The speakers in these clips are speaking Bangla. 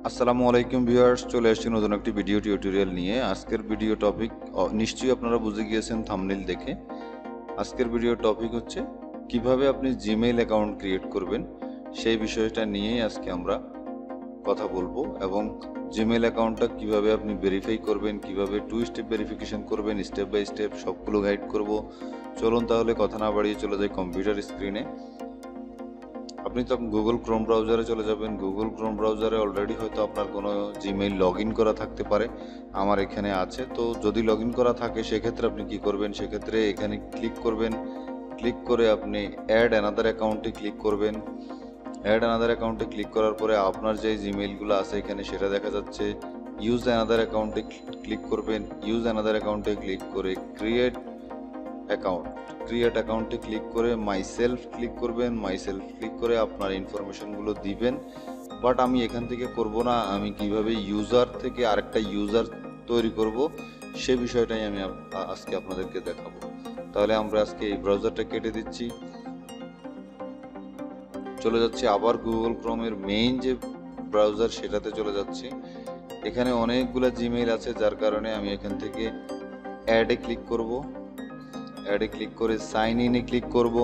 আসসালামু আলাইকুম ভিউয়ার্স, চলে আসছি নতুন একটি ভিডিও টিউটোরিয়াল নিয়ে। আজকের ভিডিও টপিক নিশ্চয়ই আপনারা বুঝে গিয়েছেন থাম্বনেইল দেখে। আজকের ভিডিও টপিক হচ্ছে কিভাবে আপনি জিমেইল অ্যাকাউন্ট ক্রিয়েট করবেন, সেই বিষয়টা নিয়েই আজকে আমরা কথা বলবো। এবং জিমেইল অ্যাকাউন্টটা কিভাবে আপনি ভেরিফাই করবেন, কিভাবে 2 স্টেপ ভেরিফিকেশন করবেন, স্টেপ বাই স্টেপ সবগুলো গাইড করব। চলুন তাহলে কথা না বাড়িয়ে চলে যাই কম্পিউটার স্ক্রিনে। আপনি তখন গুগল ক্রোম ব্রাউজারে চলে যাবেন। গুগল ক্রোম ব্রাউজারে অলরেডি হয়তো আপনার কোনো জিমেইল লগ ইন করা থাকতে পারে, আমার এখানে আছে। তো যদি লগ ইন করা থাকে সেক্ষেত্রে আপনি কি করবেন, সেক্ষেত্রে এখানে ক্লিক করবেন। ক্লিক করে আপনি অ্যাড অ্যানাদার অ্যাকাউন্টে ক্লিক করবেন। অ্যাড অ্যানাদার অ্যাকাউন্টে ক্লিক করার পরে আপনার যে জিমেইলগুলো আছে এখানে সেটা দেখা যাচ্ছে। ইউজ অ্যানাদার অ্যাকাউন্টে ক্লিক করবেন। ইউজ অ্যানাদার অ্যাকাউন্টে ক্লিক করে ক্রিয়েট অ্যাকাউন্টে ক্লিক করে মাই সেলফ ক্লিক করবেন। মাই সেলফ ক্লিক করে আপনার ইনফরমেশনগুলো দিবেন। বাট আমি এখান থেকে করব না, আমি কিভাবে ইউজার থেকে আরেকটা ইউজার তৈরি করব সে বিষয়টাই আমি আজকে আপনাদেরকে দেখাবো। তাহলে আমরা আজকে এই ব্রাউজারটা কেটে দিচ্ছি, চলে যাচ্ছি আবার গুগল ক্রোমের মেইন যে ব্রাউজার সেটাতে চলে যাচ্ছি। এখানে অনেকগুলো জিমেইল আছে, যার কারণে আমি এখান থেকে অ্যাডে ক্লিক করব। অ্যাডে ক্লিক করে সাইন ইনে ক্লিক করব।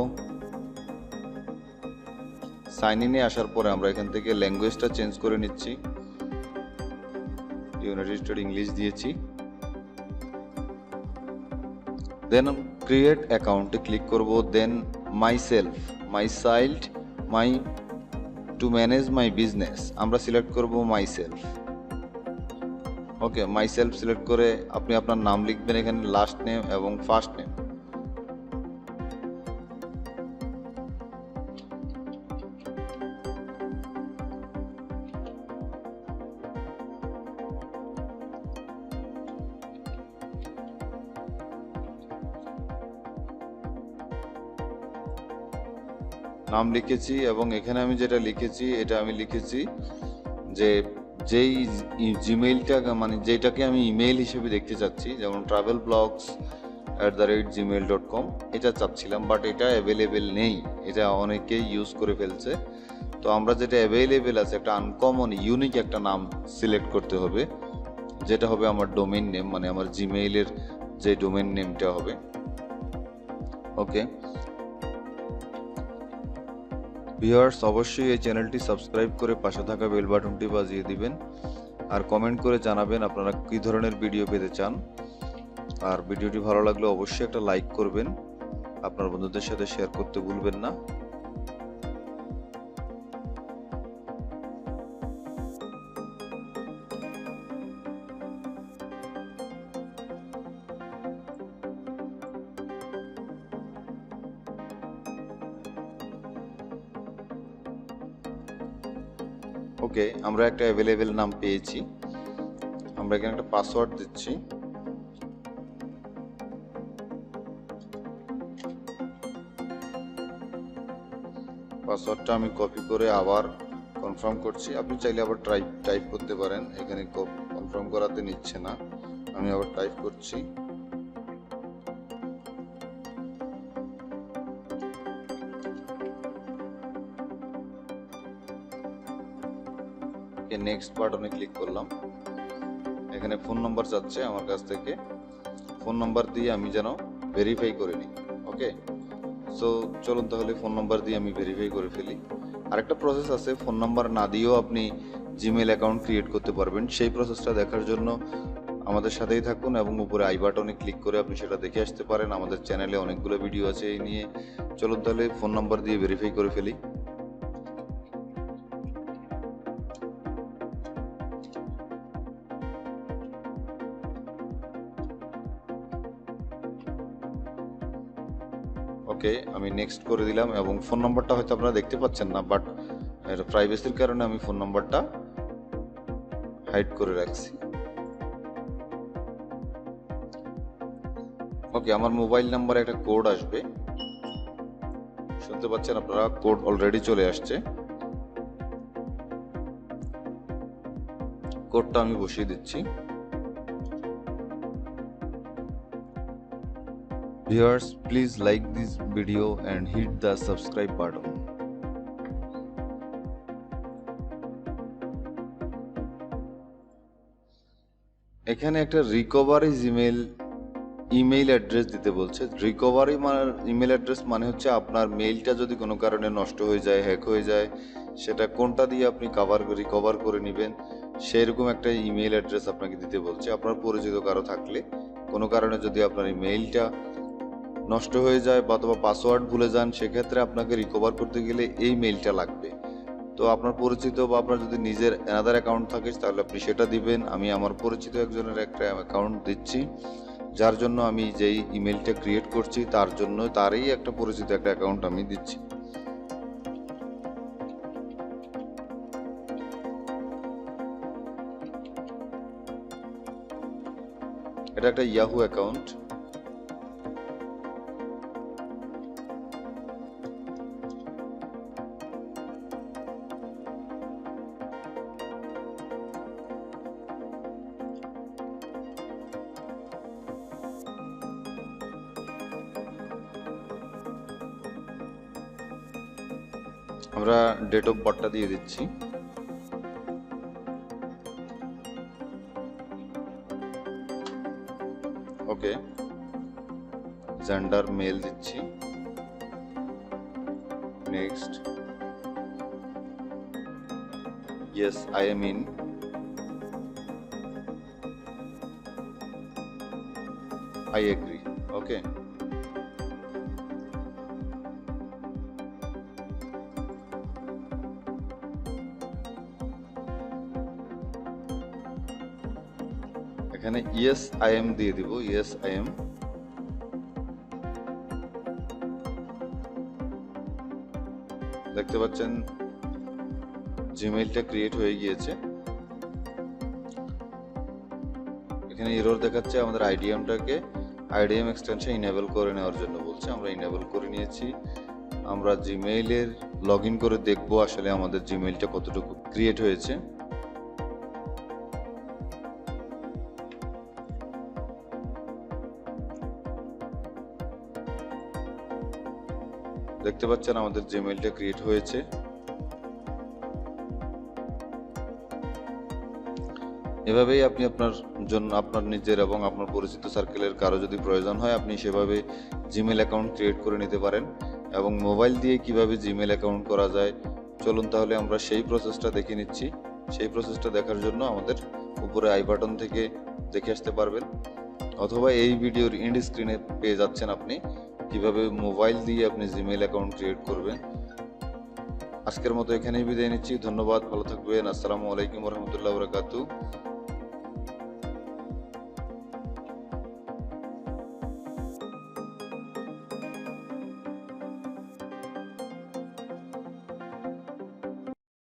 সাইন ইনে আসার পরে আমরা এখান থেকে ল্যাঙ্গুয়েজটা চেঞ্জ করে নিচ্ছি। ইউনাইটেড স্টেট ইংলিশ দিয়েছি। দেন ক্রিয়েট অ্যাকাউন্টে ক্লিক করব। Then myself, my child, my to manage my business আমরা সিলেক্ট করব myself. Okay, myself select করে আপনি আপনার নাম লিখবেন এখানে, লাস্ট নেম এবং ফার্স্ট নেম। নাম লিখেছি এবং এখানে আমি যেটা লিখেছি এটা আমি লিখেছি যে যেই জিমেইলটা মানে যেটাকে আমি ইমেইল হিসেবে দেখতে চাচ্ছি, যেমন travelblogs@gmail.com এটা চাচ্ছিলাম, বাট এটা অ্যাভেলেবেল নেই, এটা অনেকেই ইউজ করে ফেলছে। তো আমরা যেটা অ্যাভেলেবেল আছে একটা আনকমন ইউনিক একটা নাম সিলেক্ট করতে হবে, যেটা হবে আমার ডোমেইন নেম, মানে আমার জিমেইলের যে ডোমেইন নেমটা হবে। ওকে ভিউয়ার্স, অবশ্যই এই চ্যানেলটি সাবস্ক্রাইব করে পাশে থাকা বেল বাটনটি বাজিয়ে দিবেন, আর কমেন্ট করে জানাবেন আপনারা কী ধরনের ভিডিও পেতে চান। আর ভিডিওটি ভালো লাগলে অবশ্যই একটা লাইক করবেন, আপনার বন্ধুদের সাথে শেয়ার করতে ভুলবেন না। ওকে, আমরা একটা অ্যাভেলেবেল নাম পেয়েছি। আমরা এখানে একটা পাসওয়ার্ড দিচ্ছি। পাসওয়ার্ডটা আমি কপি করে আবার কনফার্ম করছি। আপনি চাইলে আবার টাইপ করতে পারেন, এখানে কনফার্ম করাতে নিচ্ছে না, আমি আবার টাইপ করছি। নেক্সট বাটনে ক্লিক করলাম। এখানে ফোন নাম্বার চাচ্ছে আমার কাছ থেকে, ফোন নাম্বার দিয়ে আমি যেন ভেরিফাই করে নিই। ওকে, সো চলুন তাহলে ফোন নাম্বার দিয়ে আমি ভেরিফাই করে ফেলি। আরেকটা প্রসেস আছে, ফোন নাম্বার না দিয়েও আপনি জিমেইল অ্যাকাউন্ট ক্রিয়েট করতে পারবেন। সেই প্রসেসটা দেখার জন্য আমাদের সাথেই থাকুন এবং উপরে আই বাটনে ক্লিক করে আপনি সেটা দেখে আসতে পারেন। আমাদের চ্যানেলে অনেকগুলো ভিডিও আছে এই নিয়ে। চলুন তাহলে ফোন নাম্বার দিয়ে ভেরিফাই করে ফেলি। ওকে, আমি নেক্সট করে দিলাম এবং ফোন নাম্বারটা হয়তো আপনারা দেখতে পাচ্ছেন না, বাট প্রাইভেসির কারণে আমি ফোন নাম্বারটা হাইড করে রাখছি। ওকে, আমার মোবাইল নাম্বারে একটা কোড আসবে, শুনতে পাচ্ছেন আপনারা, কোড অলরেডি চলে আসছে। কোডটা আমি বসিয়ে দিচ্ছি। Viewers, please like this video and hit the subscribe button. এখানে একটা রিকভারি জিমেল ইমেইল অ্যাড্রেস দিতে বলছে। রিকভারি ইমেল অ্যাড্রেস মানে হচ্ছে আপনার মেইলটা যদি কোনো কারণে নষ্ট হয়ে যায়, হ্যাক হয়ে যায়, সেটা কোনটা দিয়ে আপনি রিকভার করে নেবেন সেরকম একটা ইমেইল অ্যাড্রেস আপনাকে দিতে বলছে। আপনার পরিচিত কারো থাকলে কোনো কারণে যদি আপনার ইমেইলটা নষ্ট হয়ে যায় বা অথবা পাসওয়ার্ড ভুলে যান, সেক্ষেত্রে আপনাকে রিকভার করতে গেলে এই মেইলটা লাগবে। তো আপনার পরিচিত বা আপনার যদি নিজের অ্যানাদার অ্যাকাউন্ট থাকে তাহলে আপনি সেটা দিবেন। আমি আমার পরিচিত একজনের একটা অ্যাকাউন্ট দিচ্ছি, যার জন্য আমি যেই ইমেলটা ক্রিয়েট করছি তার জন্য তারই একটা পরিচিত একটা অ্যাকাউন্ট আমি দিচ্ছি। এটা একটা ইয়াহু অ্যাকাউন্ট। আমরা ডেট অফ বার্থটা দিয়ে দিচ্ছি। ওকে, জেন্ডার মেল দিচ্ছি। Next, yes I am in. I agree. Okay, এখানে ইয়েস আই এম দিয়ে দিব। Yes I am. দেখতে পাচ্ছেন জিমেইলটা ক্রিয়েট হয়ে গিয়েছে। এখানে এরর দেখাচ্ছে, আমাদের আইডিএম এক্সটেনশন ইনেবল করে নেওয়ার জন্য বলছে। আমরা ইনেবল করে নিয়েছি। আমরা জিমেইলের লগ ইন করে দেখব আসলে আমাদের জিমেইলটা কতটুকু ক্রিয়েট হয়েছে। দেখতে পাচ্ছেন আমাদের জিমেইলটা ক্রিয়েট হয়েছে। এভাবেই আপনি আপনার জন্য, আপনার নিজের এবং আপনার পরিচিত সার্কেলের কারো যদি প্রয়োজন হয়, আপনি সেভাবে জিমেল অ্যাকাউন্ট ক্রিয়েট করে নিতে পারেন। এবং মোবাইল দিয়ে কিভাবে জিমেল অ্যাকাউন্ট করা যায়, চলুন তাহলে আমরা সেই প্রসেসটা দেখে নিচ্ছি। সেই প্রসেসটা দেখার জন্য আমাদের উপরে আই বাটন থেকে দেখে আসতে পারবেন, অথবা এই ভিডিওর এন্ড স্ক্রিনে পেয়ে যাচ্ছেন আপনি কিভাবে মোবাইল দিয়ে আপনি জিমেল অ্যাকাউন্ট ক্রিয়েট করবেন। আজকের মতো এখানেই বিদায় নিচ্ছি। ধন্যবাদ, ভালো থাকবেন। আসসালামু আলাইকুম রহমতুল্লাহ বরকাতুহু।